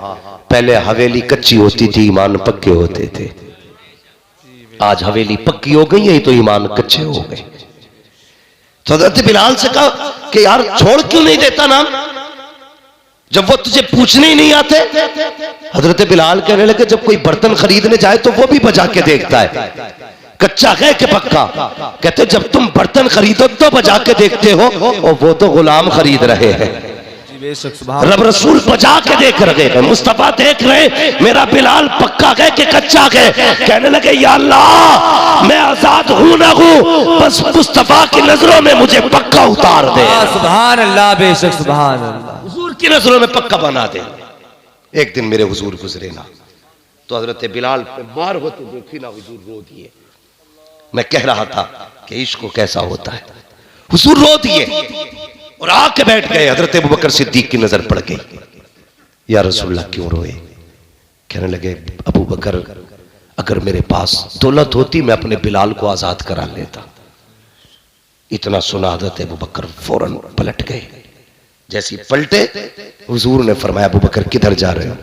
पहले हवेली कच्ची होती थी, ईमान पक्के होते थे। आज हवेली पक्की हो गई है तो ईमान कच्चे हो गए। तो हजरत बिलाल से कहा कि यार छोड़ क्यों नहीं देता नाम, जब वो तुझे पूछने ही नहीं आते। हजरत बिलाल कहने लगे जब कोई बर्तन खरीदने जाए तो वो भी बजा के देखता है, कच्चा है कि पक्का। कहते जब तुम बर्तन खरीदो तो बजा के देखते हो, और वो तो गुलाम खरीद रहे हैं, रब रसूल बजा के देख रहे हैं, मुस्तफा देख रहे मेरा बिलाल पक्का है कि कच्चा है। कहने लगे या अल्लाह मैं आजाद हूं ना हूं, बस मुस्तफा की नजरों में मुझे पक्का उतार दे। सुभान अल्लाह, बेशक सुभान अल्लाह, हुजूर की नजरों में पक्का बना दे। एक दिन मेरे हुजूर गुजरे ना तो हजरत बिलाल पे मार होते देखी ना, हुजूर रो दिए। मैं कह रहा था कि इश्क कैसा होता है, हुजूर रो दिए और आके बैठ गए। हजरत अबू बकर सिद्दीक की नजर पड़ गई, या रसूलल्लाह क्यों रोए? कहने लगे अबू बकर अगर मेरे पास दौलत होती मैं अपने बिलाल को आजाद करा लेता। इतना सुना हजरत अबू बकर फौरन पलट गए। जैसी पलटे हुजूर ने फरमाया अबू बकर किधर जा रहे हो?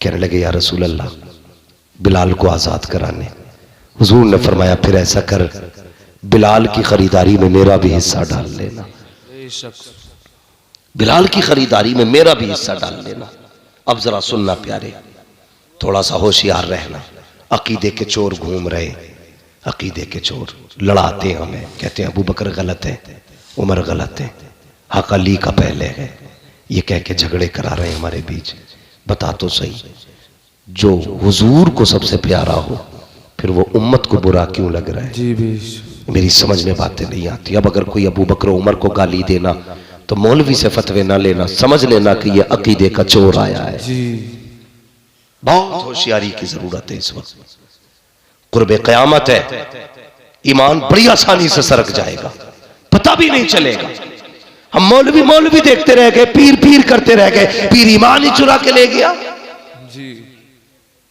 कहने लगे या रसूलल्लाह बिलाल को आजाद कराने। हुजूर ने फरमाया फिर ऐसा कर बिलाल की खरीदारी में मेरा भी हिस्सा डाल लेना, बिलाल की खरीदारी में मेरा भी हिस्सा डाल लेना। अब जरा सुनना प्यारे, थोड़ा सा होशियार रहना। अकीदे के चोर घूम रहे, अकीदे के चोर लड़ाते हमें, कहते हैं अबू बकर गलत है, उमर गलत है, हक अली का पहले है, ये कह के झगड़े करा रहे हैं हमारे बीच। बता तो सही, जो हुजूर को सबसे प्यारा हो फिर वो उम्मत को बुरा क्यों लग रहा है? जी बेश। मेरी समझ में बातें नहीं आती। अब अगर कोई अबू बकर उमर को गाली देना तो मौलवी से फतवे ना लेना, समझ लेना कि ये अकीदे का चोर आया है। जी बहुत होशियारी की जरूरत है इस वक्त। कुर्बे क़यामत है, ईमान बड़ी आसानी से सरक जाएगा, पता भी नहीं चलेगा। हम मौलवी मौलवी देखते रह गए, पीर पीर करते रह गए, पीर ईमान ही चुरा के ले गया। जी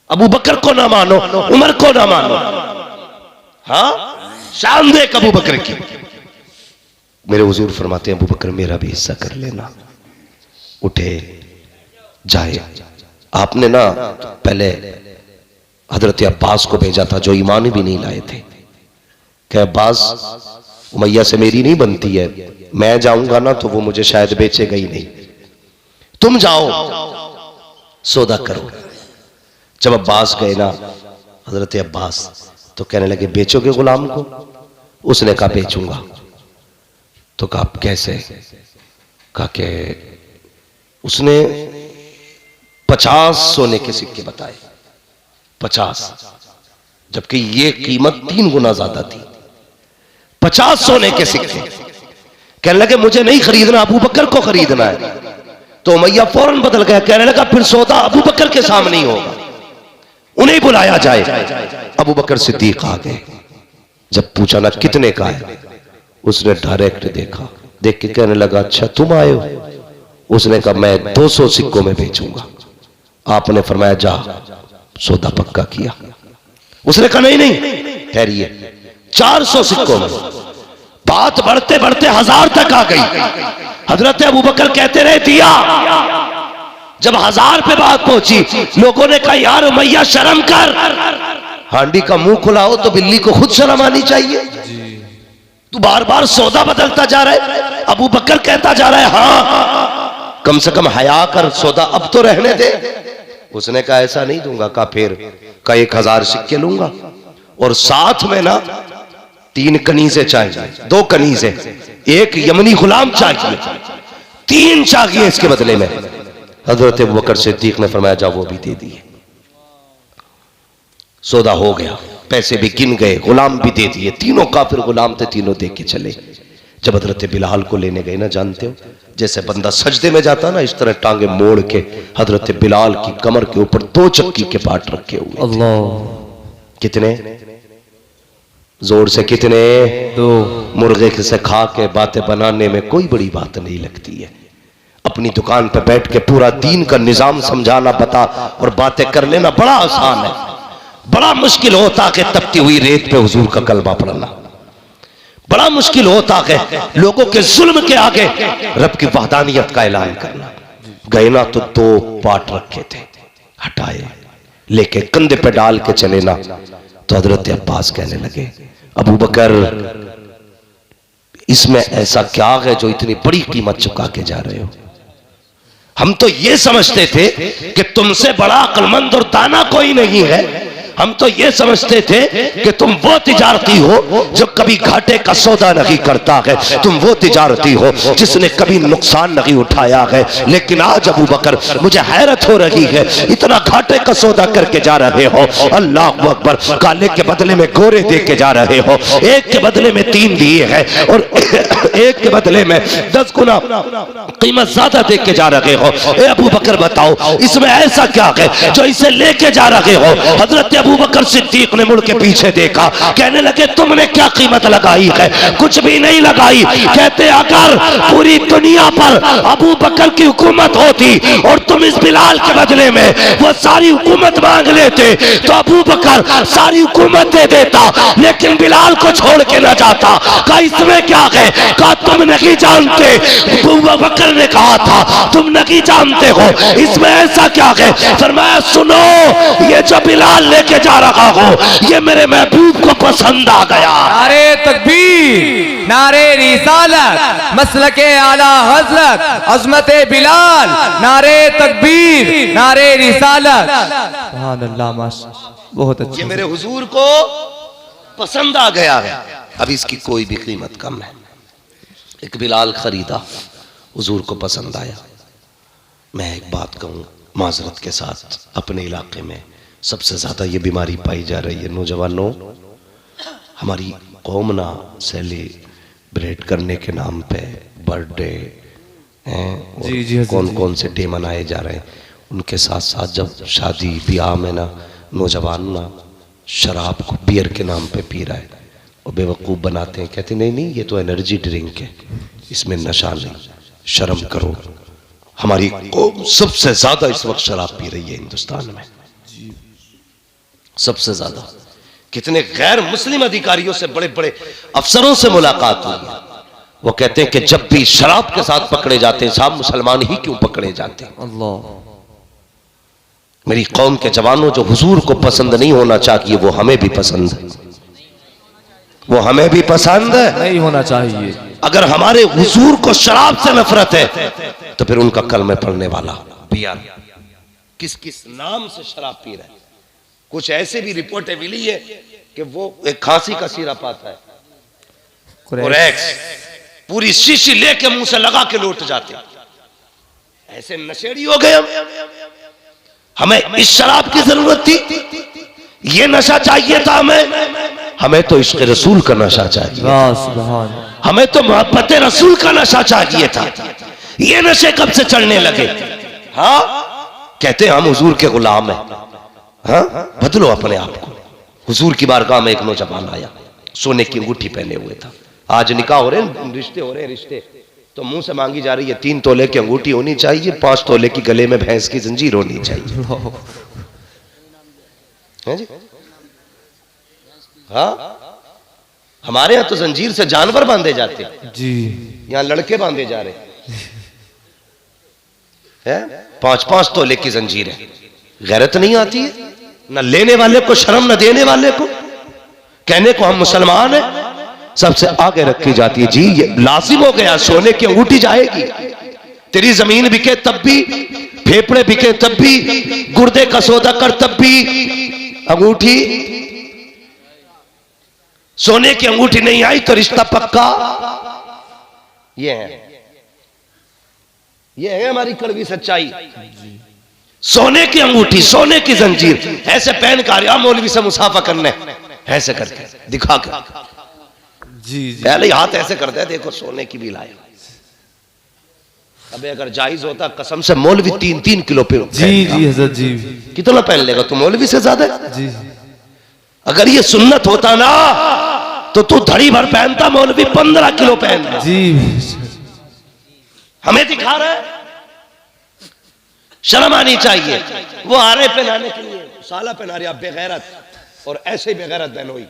अबू बकर को ना मानो, उमर को ना मानो। हाँ, शान देख अबू बकर की। मेरे हुजूर फरमाते हैं अबू बकर मेरा भी हिस्सा कर लेना। उठे जाए। आपने ना पहले हजरत अब्बास को भेजा था जो ईमान भी नहीं लाए थे, कि अब्बास उमैया से मेरी नहीं बनती है, मैं जाऊंगा ना तो वो मुझे शायद बेचेगा ही नहीं, तुम जाओ सौदा करो। जब अब्बास गए ना हजरत अब्बास, तो कहने लगे बेचोगे गुलाम को? उसने कहा बेचूंगा। तो कहा कैसे? कहा कि उसने 50 सोने के सिक्के बताए, 50, जबकि ये कीमत 3 गुना ज्यादा थी। 50 सोने के सिक्के। कहने लगे मुझे नहीं खरीदना, अबू बकर को खरीदना है। तो उमैया फौरन बदल गया, कहने लगा फिर सौदा अबू बकर के सामने ही होगा, उन्हें बुलाया जाए। अबू बकर सिद्दीक आ गए। जब पूछा ना कितने का है, उसने डायरेक्ट देखा, देख के कहने लगा अच्छा तुम आए हो? उसने कहा मैं 200 सिक्कों में बेचूंगा। आपने फरमाया जा, सौदा पक्का किया। उसने कहा नहीं नहीं ठहरिए, 400 सिक्कों में। बात बढ़ते बढ़ते 1000 तक आ गई। हजरत अबू बकर कहते रहे दिया। जब 1000 पे बात पहुंची, लोगों ने कहा यार उमैया शर्म कर, हांडी का मुंह खुलाओ तो बिल्ली को खुद शर्म आनी चाहिए। तू बार बार सौदा बदलता जा रहा है। अबू बकर कहता जा रहा है हाँ कम से कम हया कर, सौदा अब तो रहने दे। उसने कहा ऐसा नहीं दूंगा। कहा फिर? कहा 1000 सिक्के लूंगा और साथ में ना 3 कनीज़ें चाहिए, 2 कनीज़ें, 1 यमनी गुलाम चाहिए, 3 चाहिए इसके बदले में। हजरत अबू बकर सिद्दीक ने फरमाया जा वो भी दे दिए। सौदा हो गया, पैसे भी गिन गए, गुलाम भी दे दिए। तीनों काफिर गुलाम थे, तीनों दे के चले। जब हजरत बिलाल को लेने गए ना, जानते हो जैसे बंदा सजदे में जाता ना, इस तरह टांगे मोड़ के हजरत बिलाल की कमर के ऊपर 2 चक्की के पाट रखे हुए। अल्लाह। कितने जोर से? कितने? 2। मुर्गे से खा के बातें बनाने में कोई बड़ी बात नहीं लगती है। अपनी दुकान पर बैठ के पूरा दीन का निजाम समझाना, बता और बातें कर लेना बड़ा आसान है। बड़ा मुश्किल होता कि तपती हुई रेत पे हुजूर का कलमा पढ़ना। बड़ा मुश्किल होता है लोगों के जुल्म के आगे रब की वहदानियत का ऐलान करना। गए ना तो 2 पाट रखे थे, हटाए, लेके कंधे पे डाल के चले ना। तो हजरत अब्बास कहने लगे अबू बकर इसमें ऐसा क्या है जो इतनी बड़ी कीमत चुका के जा रहे हो? हम तो ये समझते थे कि तुमसे बड़ा अक्लमंद और दाना कोई नहीं है। हम तो ये समझते थे कि तुम वो तिजारती हो जो कभी घाटे का सौदा नहीं करता है, तुम वो तिजारती हो जिसने कभी नुकसान नहीं उठाया है। लेकिन आज अबू बकर मुझे हैरत हो रही है, इतना घाटे का सौदा करके जा रहे हो। अल्लाह अकबर, काले के बदले में गोरे दे के जा रहे हो, 1 के बदले में 3 दिए हैं और 1 के बदले में 10 गुना कीमत ज्यादा दे के जा रहे हो। ए अबू बकर बताओ इसमें ऐसा क्या है जो इसे लेके जा रहे हो? हजरत अबू बकर सिद्दीक ने मुड़ के पीछे देखा, कहने लगे तुमने क्या कीमत लगाई है? कुछ भी नहीं लगाई। कहते अगर पूरी दुनिया पर अबू बकर की हुकूमत होती और तुम इस बिलाल के बदले में वो सारी हुकूमत मांग लेते तो अबू बकर सारी हुकूमत दे देता, लेकिन बिलाल को छोड़ के न जाता। कहा इसमें क्या है? कहा तुम नहीं जानते। अबू बकर ने कहा था तुम नहीं जानते हो, इसमें ऐसा क्या है? फरमाया सुनो, ये जो बिलाल लेके जा रहा हो ये मेरे महबूब को पसंद आ गया। नारे तकबीर, नारे रिसालत, मसलके आला हजरत अजमत बिलाल, नारे तकबीर, नारे रिसालत। सुभान अल्लाह, माशाअल्लाह, बहुत अच्छा। ये मेरे हुजूर को पसंद आ गया है, अब इसकी कोई भी कीमत कम है। एक बिलाल खरीदा, हुजूर को पसंद आया। मैं एक बात कहूँ माजरत के साथ, अपने इलाके में सबसे ज्यादा ये बीमारी पाई जा रही है। नौजवानों, हमारी कौम ना सेलिब्रेट करने के नाम पे बर्थडे हैं, जी जी, कौन कौन से डे मनाए जा रहे हैं, उनके साथ साथ जब शादी ब्याह में ना नौजवान ना शराब को बियर के नाम पे पी रहा है और बेवकूफ़ बनाते हैं, कहते नहीं नहीं ये तो एनर्जी ड्रिंक है, इसमें नशा नहीं, शर्म करो। हमारी कौम सबसे ज्यादा इस वक्त शराब पी रही है हिंदुस्तान में, सबसे ज्यादा। कितने गैर मुस्लिम अधिकारियों से, बड़े बड़े अफसरों से मुलाकात हुई है, वो कहते हैं कि जब भी शराब के साथ पकड़े जाते हैं, साहब मुसलमान ही क्यों पकड़े जाते हैं। अल्लाह, मेरी कौम के जवानों, जो हुजूर को पसंद नहीं होना चाहिए वो हमें भी पसंद है, वो हमें भी पसंद है, नहीं होना चाहिए। अगर हमारे हुजूर को शराब से नफरत है तो फिर उनका कलमे पढ़ने वाला बियर किस किस नाम से शराब पी रहा है। कुछ ऐसे भी रिपोर्टें मिली है कि वो एक खांसी का सिरप आता है, कोरेक्स, पूरी शीशी लेके मुंह से लगा के लौट जाते हैं। ऐसे नशेड़ी हो गए हमें इस शराब की जरूरत थी, ये नशा चाहिए था हमें तो इश्क़ रसूल का नशा चाहिए, हमें तो मोहब्बत रसूल का नशा चाहिए था। ये नशे कब से चढ़ने लगे? हाँ, कहते हैं हम हुजूर के गुलाम हैं। हाँ, बदलो अपने आप को। हुजूर की बारगाह में एक नौजवान आया, सोने की अंगूठी पहने हुए था। आज निकाह हो रहे हैं, रिश्ते हो रहे हैं, रिश्ते तो मुंह से मांगी जा रही है 3 तोले की अंगूठी होनी चाहिए, 5 तोले की गले में भैंस की जंजीर होनी चाहिए। है जी? हाँ, हमारे यहाँ तो जंजीर से जानवर बांधे जाते हैं जी, यहाँ लड़के बांधे जा रहे हैं। 5-5 तोले की जंजीर है। गैरत नहीं आती है न लेने वाले को शर्म, न देने वाले को। कहने को हम मुसलमान हैं, सबसे आगे रखी जाती है। जी ये लाजिम हो गया, सोने की अंगूठी जाएगी। तेरी जमीन बिके तब भी, फेफड़े बिके तब भी, गुर्दे का सौदा कर तब भी, अंगूठी, सोने की अंगूठी नहीं आई तो रिश्ता पक्का। ये है हमारी कड़वी सच्चाई। सोने की अंगूठी, सोने की जंजीर, ऐसे पहन कर आ मौलवी से मुसाफा करने, ऐसे करके दिखा कर जी जी, पहले हाथ ऐसे करते हैं, देखो सोने की भी लाया। अबे अगर जायज होता कसम से मौलवी 3-3 किलो पे जी जी हजरत जी, कितना पहन लेगा तू मौलवी से ज्यादा? जी, अगर ये सुन्नत होता ना तो तू धड़ी भर पहनता, मौलवी 15 किलो पहनता। जी, हमें दिखा रहा है, शर्म आनी चाहिए। वो आ रहे पहनाने के लिए, साला पहना रहे, आप बेगैरत, और ऐसे ही बेगैरत बहनोई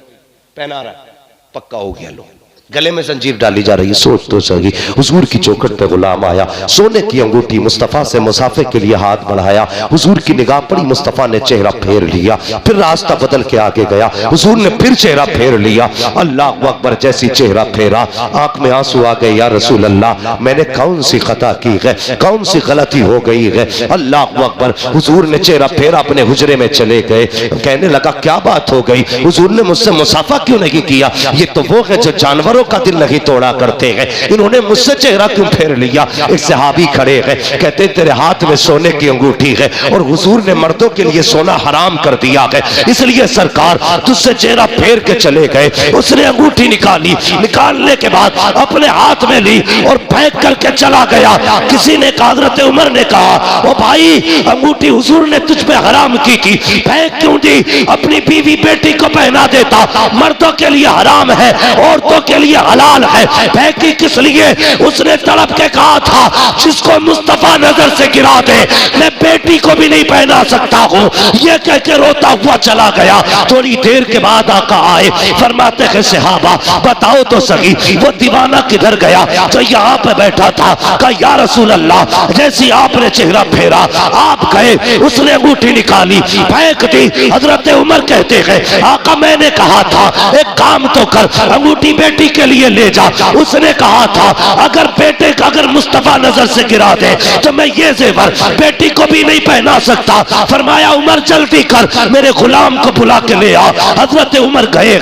पहना रहा है, पक्का हो गया। लो गले में जंजीर डाली जा रही है। सोच तो सही, हुजूर की चौखट पे गुलाम आया, सोने की अंगूठी मुस्तफा से मुसाफे के लिए हाथ बढ़ाया, हुजूर की निगाह पड़ी, मुस्तफा ने चेहरा फेर लिया, फिर रास्ता बदल के आगे गया, हुजूर ने फिर चेहरा फेर लिया। अल्लाह अकबर, जैसी चेहरा फेरा आंख में आंसू आ गए। या रसूल अल्लाह, मैंने कौन सी खता की है, कौन सी गलती हो गई है? अल्लाह अकबर, हुजूर ने चेहरा फेरा, अपने हुजरे में चले गए। कहने लगा क्या बात हो गई, हुजूर ने मुझसे मुसाफा क्यों नहीं किया? ये तो वो है जो जानवरों का दिल नहीं तोड़ा करते हैं, इन्होंने मुझसे चेहरा क्यों फेर लिया? एक सहाबी खड़े हैं, कहते तेरे हाथ में सोने की अंगूठी है और हुजूर ने मर्दों के लिए सोना हराम कर दिया है, इसलिए सरकार तुझसे चेहरा फेर के चले गए। उसने अंगूठी निकाली, निकालने के बाद अपने हाथ में ली और फेंक करके चला गया। किसी ने हजरत उमर ने कहा, ओ भाई अंगूठी हुजूर ने तुझ पे हराम की थी, फेंक क्यों दी? अपनी बीवी बेटी को पहना देता, मर्दों के लिए हराम है, औरतों के लिए हलाल है, फेंकी किस लिए? उसने तड़प के कहा था, जिसको मुस्तफा नजर से गिरा दे मैं बेटी को भी नहीं पहना सकता हूँ। ये कह के रोता हुआ चला गया। थोड़ी देर के बाद आका आए, फरमाते हैं सहाबा बताओ तो सही वो दीवाना किधर गया? तो यहाँ पे बैठा था। कहा या रसूल अल्लाह, जैसी आपने चेहरा फेरा आप गए, उसने अंगूठी निकाली फेंक दी। हजरत उमर कहते हैं आका मैंने कहा था एक काम तो कर, अंगूठी बेटी के लिए ले जा। उसने कहा था अगर बेटे का अगर मुस्तफा नजर से गिरा दे तो मैं ये जेवर बेटी को भी नहीं पहना सकता। फरमाया उमर जल्दी कर, मेरे गुलाम को बुला के ले आ। हजरत उमर गए,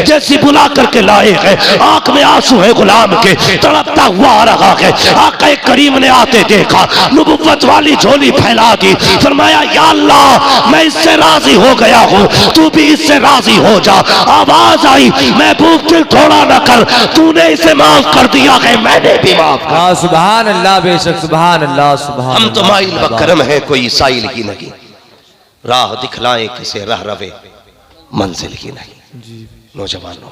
जैसी बुला करके लाए गए, आंख में आंसू है गुलाम के, तड़पता हुआ आ रहा है। आका करीम ने आते देखा, नबुव्वत वाली झोली फैला दी। फरमाया या अल्लाह मैं इससे राजी हो गया हूँ, तू भी इससे राजी हो जा। आवाज आई महबूब दिल थोड़ा न कर, तूने इसे माफ कर दिया है, मैंने भी माफ कर। सुभान अल्लाह, बेशक सुभान अल्लाह सुभान। हम तो माइल बकरम है कोई साइल की नहीं, राह दिखलाए किसे रह रवे मंजिल की नहीं। नौजवानों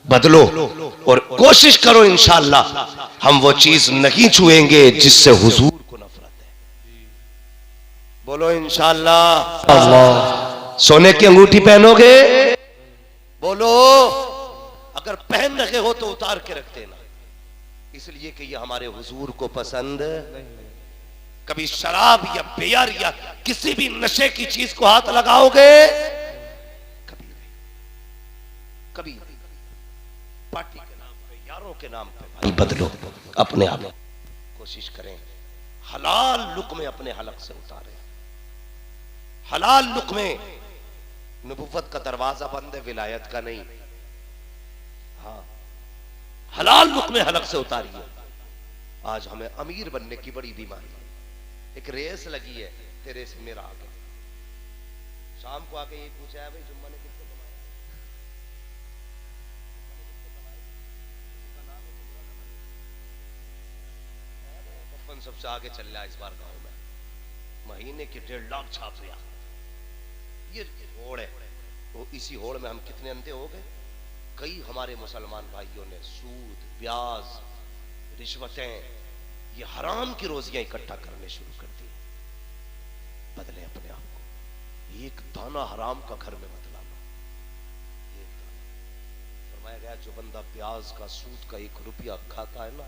बदलो और कोशिश करो, इंशाअल्लाह हम वो चीज नहीं छुएंगे जिससे हुजूर को नफरत है। बोलो इंशाअल्लाह। अल्लाह। सोने की अंगूठी पहनोगे? बोलो। अगर पहन रखे हो तो उतार के रख देना, इसलिए कि ये हमारे हुजूर को पसंद। कभी शराब या बियर या किसी भी नशे की चीज को हाथ लगाओगे? कभी नहीं, कभी नहीं। पार्टी के नाम पे, यारों के नाम पे भाई बदलो अपने आप। कोशिश करें हलाल लुक़्मे अपने हलक से उतारें। हलाल लुक़्मे, नबुव्वत का दरवाजा बंद है, विलायत का नहीं। हाँ, हलाल लुक़्मे हलक से उतारिए। आज हमें अमीर बनने की बड़ी बीमारी है। एक रेस लगी है, तेरे से मेरा आगे। शाम को आके ये पूछा है भाई जुम्मा ने कितने कमाया? बचपन सबसे आगे चल रहा है इस बार गांव में, महीने की 1.5 लाख छाप दिया। ये होड़ है, तो इसी होड़ में हम कितने अंधे हो गए। कई हमारे मुसलमान भाइयों ने सूद, ब्याज, रिश्वतें, ये हराम की रोजियां इकट्ठा करने शुरू कर दी। बदले अपने आप को, एक दाना हराम का घर में मत लाना। एक दाना, फरमाया गया जो बंदा ब्याज का, सूद का 1 रुपया खाता है ना,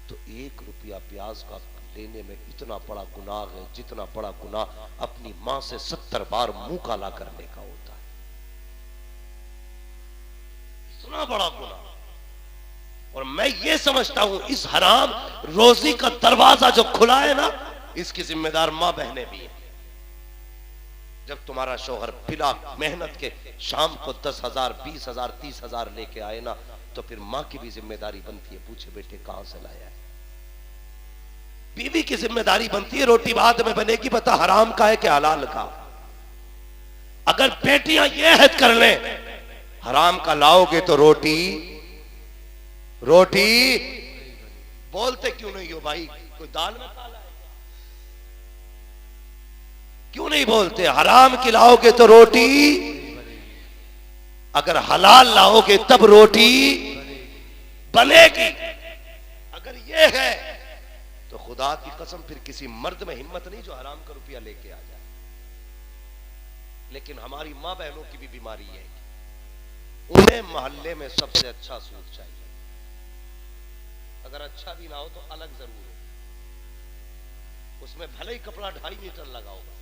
तो 1 रुपया ब्याज का लेने में इतना बड़ा गुनाह है जितना बड़ा गुनाह अपनी मां से 70 बार मुंह काला करने का होता है। इतना बड़ा गुनाह। और मैं ये समझता हूं इस हराम रोजी का दरवाजा जो खुला है ना, इसकी जिम्मेदार मां बहनें भी है। जब तुम्हारा शौहर बिना मेहनत के शाम को 10,000, 20,000, 30,000 लेके आए ना, तो फिर मां की भी जिम्मेदारी बनती है, पूछे बेटे कहां से लाया है। बीवी की जिम्मेदारी बनती है, रोटी बाद में बनेगी, पता हराम का है कि हलाल का। अगर बेटियां ये हद कर लें हराम का लाओगे तो रोटी बोलते क्यों नहीं हो भाई? कोई दाल में काला है? क्यों नहीं बोलते? हराम की लाओगे तो रोटी, अगर हलाल लाओगे तब रोटी बनेगी। अगर ये है तो खुदा की कसम फिर किसी मर्द में हिम्मत नहीं जो हराम का रुपया लेके आ जाए। लेकिन हमारी मां बहनों की भी बीमारी है, उन्हें मोहल्ले में सबसे अच्छा सूट चाहिए। अगर अच्छा भी ना हो तो अलग जरूर हो, उसमें भले ही कपड़ा 2.5 मीटर लगा होगा,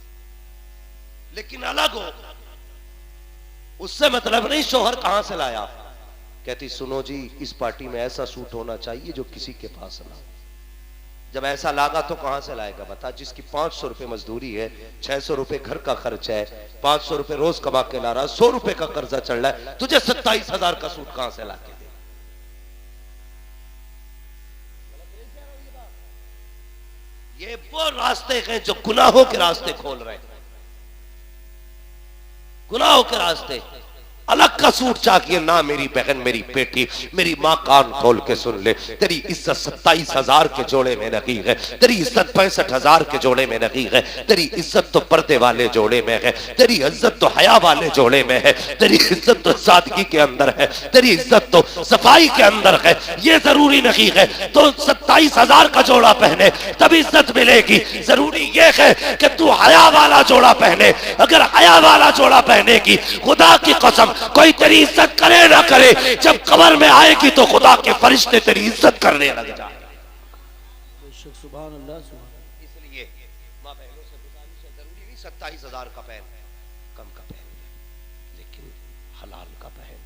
लेकिन अलग हो। उससे मतलब नहीं शोहर कहां से लाया। कहती सुनो जी, इस पार्टी में ऐसा सूट होना चाहिए जो किसी के पास ना हो। जब ऐसा लागा तो कहां से लाएगा बता? जिसकी 500 रुपए मजदूरी है, 600 रुपए घर का खर्च है, 500 रुपए रोज कमा के ला रहा, 100 रुपए का कर्जा चढ़ रहा है, तुझे 27,000 का सूट कहां से ला के दे? ये वो रास्ते हैं जो गुनाहों के रास्ते खोल रहे हैं। गुनाहों के रास्ते। अलग का सूट चाहिए ना मेरी बहन, मेरी बेटी, मेरी माँ, कान खोल के सुन ले। तेरी इज्जत 27,000 के जोड़े में नहीं है, तेरी इज्जत 65,000 के जोड़े में नहीं है, तेरी इज्जत तो पर्दे वाले जोड़े में है, तेरी इज्जत तो हया वाले जोड़े में है, तेरी इज्जत तो सादगी के अंदर है, तेरी इज्जत तो सफाई के अंदर है। ये जरूरी नहीं है तो 27,000 का जोड़ा पहने तब इज्जत मिलेगी। जरूरी ये है कि तू हया वाला जोड़ा पहने। अगर हया वाला जोड़ा पहनेगी, खुदा की कसम कोई तेरी इज्जत करे ना करे, जब कब्र में आएगी तो खुदा के फरिश्ते तेरी इज्जत करने लग जाए। इसलिए माँ बहनों से गुजारिश है, जरूरी नहीं 27,000 का पहन, कम का पहन, लेकिन हलाल का पहन,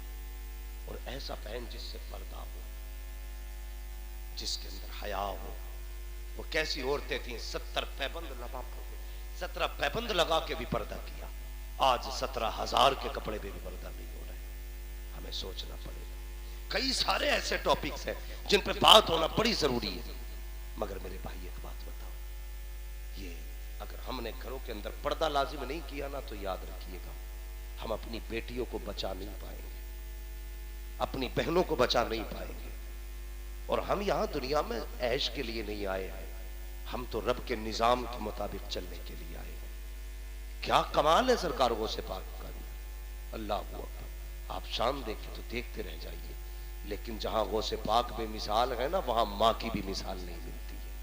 और ऐसा पहन जिससे पर्दा हो। जिसके अंदर हया हो। वो कैसी औरतें थी, 70 पैबंद लगा, 17 पैबंद लगा के भी पर्दा किया। आज 17,000 के कपड़े में भी पर्दा नहीं हो रहा। हमें सोचना पड़ेगा। कई सारे ऐसे टॉपिक्स हैं जिन पे बात होना बड़ी जरूरी है। मगर मेरे भाई एक बात बताओ, ये अगर हमने घरों के अंदर पर्दा लाजिम नहीं किया ना, तो याद रखिएगा हम अपनी बेटियों को बचा नहीं पाएंगे, अपनी बहनों को बचा नहीं पाएंगे। और हम यहां दुनिया में ऐश के लिए नहीं आए हैं, हम तो रब के निजाम के मुताबिक चलने के लिए आए हैं। क्या कमाल है सरकार गौसे पाक का भी, अल्लाह अकबर। आप शान देखें तो देखते रह जाइए। लेकिन जहां गौसे पाक बेमिसाल है ना, वहां मां की भी मिसाल नहीं मिलती है,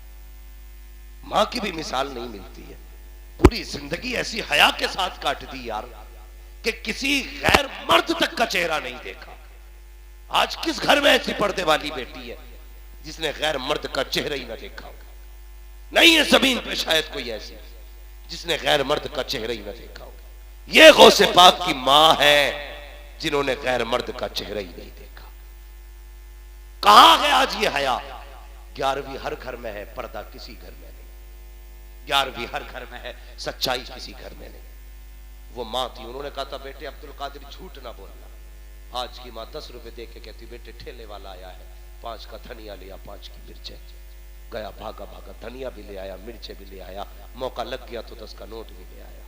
मां की भी मिसाल नहीं मिलती है। पूरी जिंदगी ऐसी हया के साथ काट दी यार कि किसी गैर मर्द तक का चेहरा नहीं देखा। आज किस घर में ऐसी पर्दे वाली बेटी है जिसने गैर मर्द का चेहरा ही ना देखा हो? नहीं है जमीन पे शायद कोई ऐसी जिसने गैर मर्द का चेहरा ही ना देखा हो। ये गौसे पाक की मां है जिन्होंने गैर मर्द का चेहरा ही नहीं देखा। कहां है आज ये हया? 11वीं हर घर में है, पर्दा किसी घर में नहीं। 11वीं हर घर में है, सच्चाई किसी घर में नहीं। वो मां थी, उन्होंने कहा था बेटे अब्दुल कादिर झूठ ना बोलना। आज की मां 10 रुपए दे के कहती बेटे ठेले वाला आया है, 5 का धनिया लिया, 5 की मिर्चें। गया भागा भागा, धनिया भी ले आया, मिर्चें भी ले आया, मौका लग गया तो 10 का नोट भी ले आया।